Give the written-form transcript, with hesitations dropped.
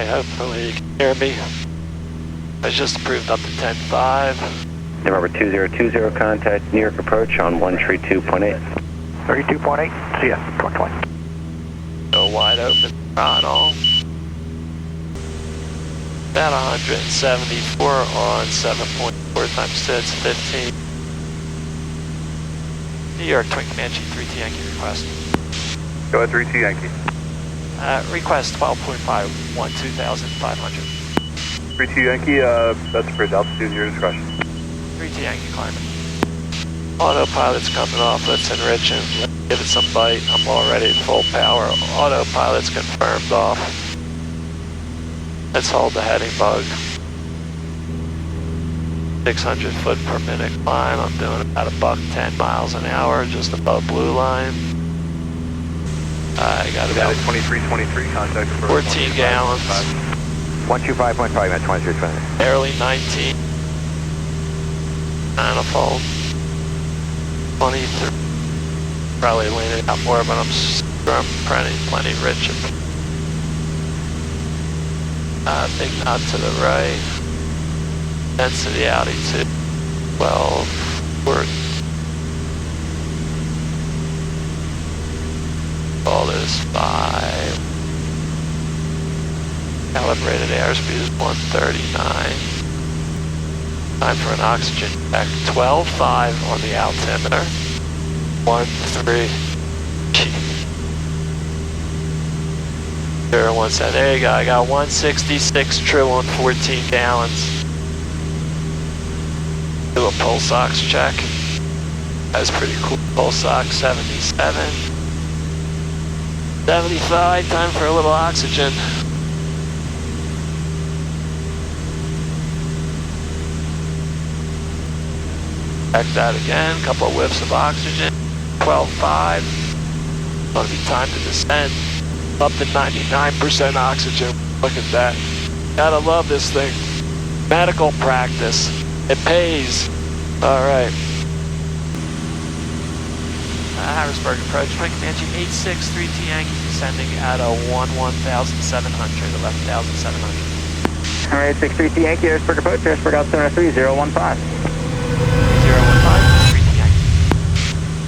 hopefully you can hear me. I just approved up to 10.5. November 2020, contact New York approach on 132.8. 32.8, see ya, 2020. Go wide open throttle. About 174 on 7.4 times 6, 15. New York Twin Comanche 3T Yankee request. Go ahead, 3T Yankee. Request 12.5, 2,500. 3T Yankee, that's approved. Altitude, your discretion. 3T Yankee climbing. Autopilot's coming off, let's enrich him. Let's give it some bite. I'm already at full power. Autopilot's confirmed off. Let's hold the heading bug. 600 foot per minute climb. I'm doing about $110 miles an hour, just above blue line. I got about 2323, contact for 14 gallons. 125.5 at 2320. Barely 19. Manifold. 23. Probably leaning out more, but I'm plenty rich. Big nod to the right. Density altitude 12. All this 5. Calibrated airspeed is 139. Time for an oxygen check. 12.5 on the altimeter. 13. 017. There you go. I got 166 true on 14 gallons. Do a pulse ox check. That's pretty cool. Pulse ox 77. 75. Time for a little oxygen. Check that again. Couple of whiffs of oxygen. 12.5. Gonna be time to descend. Up to 99% oxygen. Look at that. Gotta love this thing. Medical practice. It pays. All right. Harrisburg approach. Twin Comanche 863T Yankee descending at a 11,700, 11,700. All right, 63T Yankee, Harrisburg approach, Harrisburg altimeter 3015.